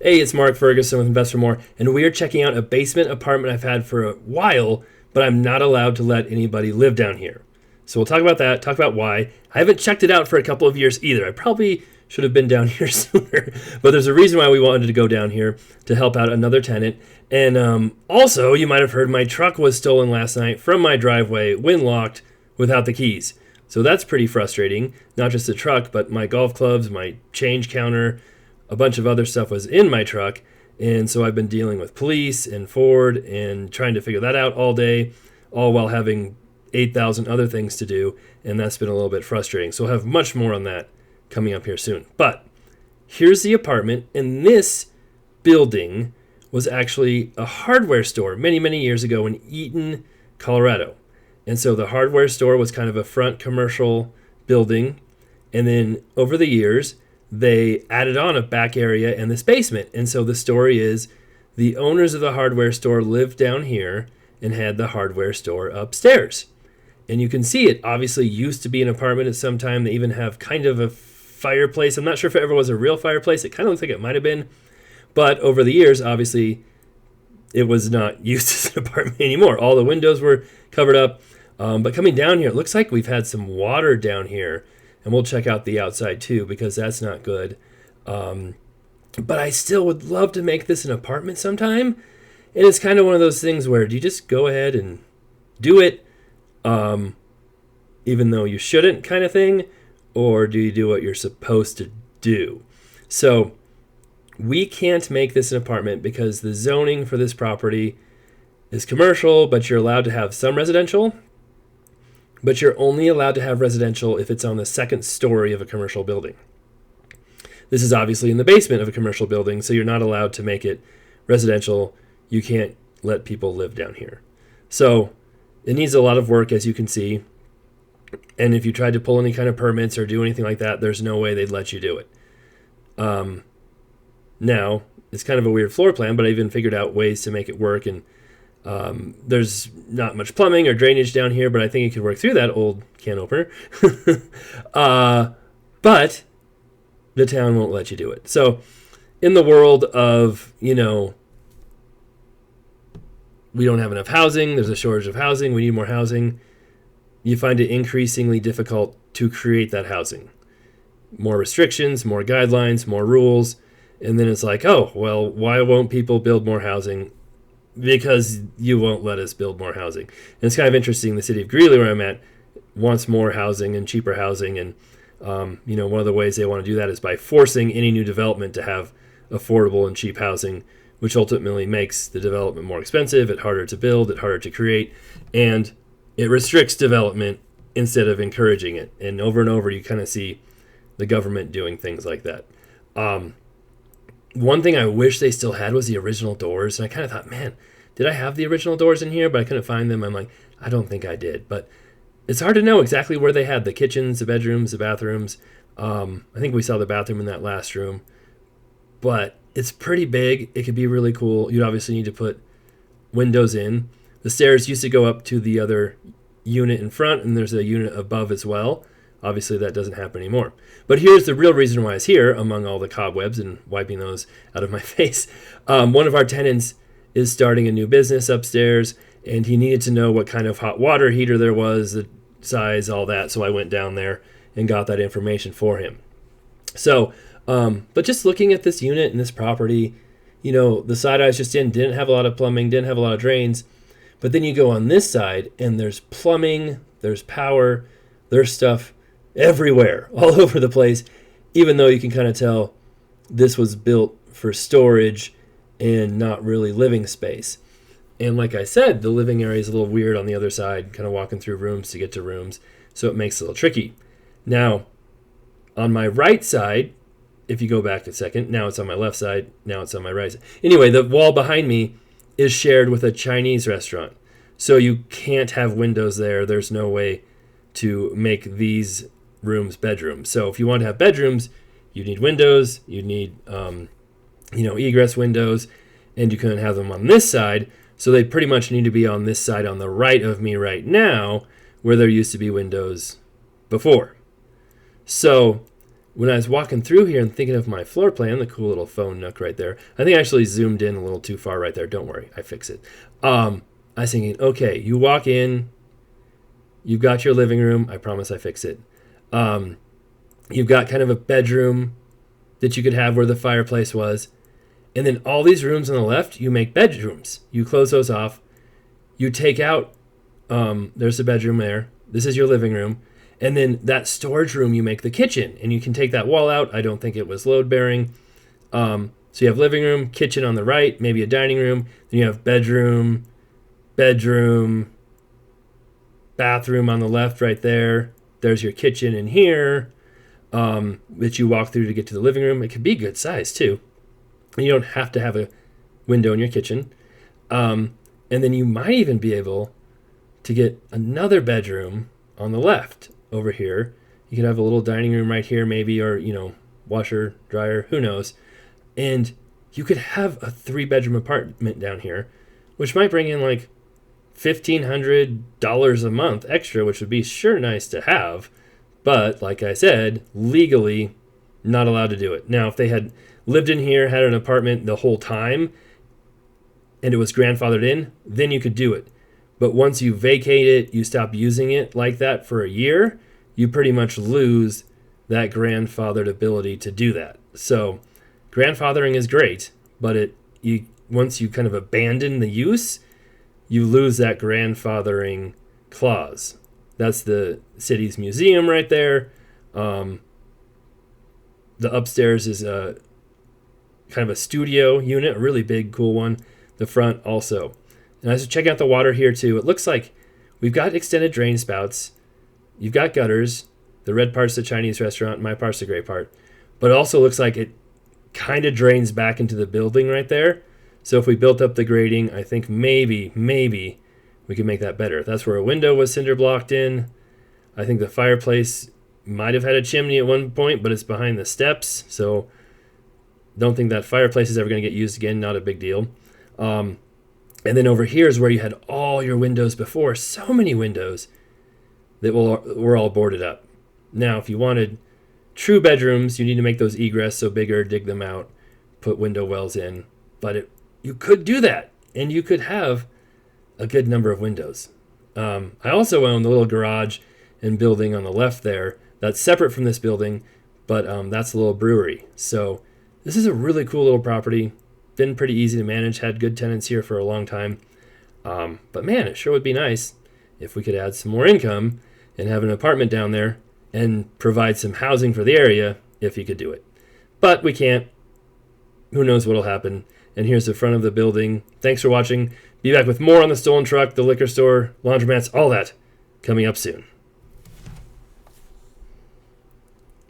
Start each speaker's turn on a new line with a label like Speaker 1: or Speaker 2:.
Speaker 1: Hey, it's Mark Ferguson with Invest for More, and we are checking out a basement apartment I've had for a while, but I'm not allowed to let anybody live down here. So we'll talk about that, talk about why. I haven't checked it out for a couple of years either. I probably should have been down here sooner, but there's a reason why we wanted to go down here to help out another tenant. And also, you might have heard my truck was stolen last night from my driveway, windlocked, without the keys. So that's pretty frustrating. Not just the truck, but my golf clubs, my change counter, a bunch of other stuff was in my truck. And so I've been dealing with police and Ford and trying to figure that out all day, all while having 8,000 other things to do. And that's been a little bit frustrating. So I'll have much more on that coming up here soon. But here's the apartment. And this building was actually a hardware store many, many years ago in Eaton, Colorado. And so the hardware store was kind of a front commercial building. And then over the years, they added on a back area and this basement. And so the story is the owners of the hardware store lived down here and had the hardware store upstairs. And you can see it obviously used to be an apartment at some time. They even have kind of a fireplace. I'm not sure if it ever was a real fireplace. It kind of looks like it might have been. But over the years, obviously, it was not used as an apartment anymore. All the windows were covered up. But coming down here, it looks like we've had some water down here. And we'll check out the outside too, because that's not good. But I still would love to make this an apartment sometime. And it's kind of one of those things where do you just go ahead and do it, even though you shouldn't kind of thing? Or do you do what you're supposed to do? So we can't make this an apartment because the zoning for this property is commercial, but you're allowed to have some residential. But you're only allowed to have residential if it's on the second story of a commercial building. This is obviously in the basement of a commercial building, so you're not allowed to make it residential. You can't let people live down here. So it needs a lot of work, as you can see. And if you tried to pull any kind of permits or do anything like that, there's no way they'd let you do it. Now, it's kind of a weird floor plan, but I even figured out ways to make it work. And there's not much plumbing or drainage down here, but I think it could work through that old can opener. But the town won't let you do it. So in the world of, we don't have enough housing, there's a shortage of housing, we need more housing, you find it increasingly difficult to create that housing. More restrictions, more guidelines, more rules, and then it's like, oh, well, why won't people build more housing? Because you won't let us build more housing. And it's kind of interesting. The city of Greeley, where I'm at, wants more housing and cheaper housing. And, one of the ways they want to do that is by forcing any new development to have affordable and cheap housing, which ultimately makes the development more expensive, it harder to build, it harder to create, and it restricts development instead of encouraging it. And over, you kind of see the government doing things like that. One thing I wish they still had was the original doors. And I kind of thought, man, did I have the original doors in here? But I couldn't find them. I'm like, I don't think I did. But it's hard to know exactly where they had the kitchens, the bedrooms, the bathrooms. I think we saw the bathroom in that last room. But it's pretty big. It could be really cool. You'd obviously need to put windows in. The stairs used to go up to the other unit in front, and there's a unit above as well. Obviously, that doesn't happen anymore. But here's the real reason why I was here, among all the cobwebs and wiping those out of my face. One of our tenants is starting a new business upstairs, and he needed to know what kind of hot water heater there was, the size, all that. So I went down there and got that information for him. So, but just looking at this unit and this property, the side I was just in didn't have a lot of plumbing, didn't have a lot of drains. But then you go on this side, and there's plumbing, there's power, there's stuff everywhere, all over the place, even though you can kind of tell this was built for storage and not really living space. And like I said, the living area is a little weird on the other side, kind of walking through rooms to get to rooms, so it makes it a little tricky. Now, on my right side, if you go back a second, now it's on my left side, now it's on my right side. Anyway, the wall behind me is shared with a Chinese restaurant, so you can't have windows there. There's no way to make these rooms bedrooms. So if you want to have bedrooms, you need windows, you need egress windows, and you couldn't have them on this side. So they pretty much need to be on this side on the right of me right now, where there used to be windows before. So when I was walking through here and thinking of my floor plan, the cool little phone nook right there, I think I actually zoomed in a little too far right there. Don't worry, I fix it. I was thinking, okay, you walk in, you've got your living room. I promise I fix it. You've got kind of a bedroom that you could have where the fireplace was. And then all these rooms on the left, you make bedrooms. You close those off. You take out, there's a bedroom there. This is your living room. And then that storage room, you make the kitchen. And you can take that wall out. I don't think it was load bearing. So you have living room, kitchen on the right, maybe a dining room. Then you have bedroom, bathroom on the left right there. There's your kitchen in here that you walk through to get to the living room. It could be good size too. And you don't have to have a window in your kitchen. And then you might even be able to get another bedroom on the left over here. You could have a little dining room right here maybe, or, washer, dryer, who knows. And you could have a 3-bedroom apartment down here, which might bring in like $1,500 a month extra, which would be sure nice to have. But like I said, legally not allowed to do it. Now, if they had lived in here, had an apartment the whole time, and it was grandfathered in, then you could do it. But once you vacate it, you stop using it like that for a year, you pretty much lose that grandfathered ability to do that. So grandfathering is great, but once you kind of abandon the use, you lose that grandfathering clause. That's the city's museum right there. The upstairs is a kind of a studio unit, a really big, cool one. The front also. And I was checking out the water here too. It looks like we've got extended drain spouts. You've got gutters. The red part's the Chinese restaurant. My part's the gray part. But it also looks like it kind of drains back into the building right there. So if we built up the grading, I think maybe we could make that better. That's where a window was cinder blocked in. I think the fireplace might have had a chimney at one point, but it's behind the steps. So don't think that fireplace is ever going to get used again. Not a big deal. And then over here is where you had all your windows before. So many windows that were all boarded up. Now, if you wanted true bedrooms, you need to make those egress so bigger, dig them out, put window wells in. But you could do that, and you could have a good number of windows. I also own the little garage and building on the left there. That's separate from this building, but that's a little brewery. So this is a really cool little property. Been pretty easy to manage, had good tenants here for a long time. But man, it sure would be nice if we could add some more income and have an apartment down there and provide some housing for the area if you could do it. But we can't. Who knows what'll happen. And here's the front of the building. Thanks for watching. Be back with more on the stolen truck, the liquor store, laundromats, all that coming up soon.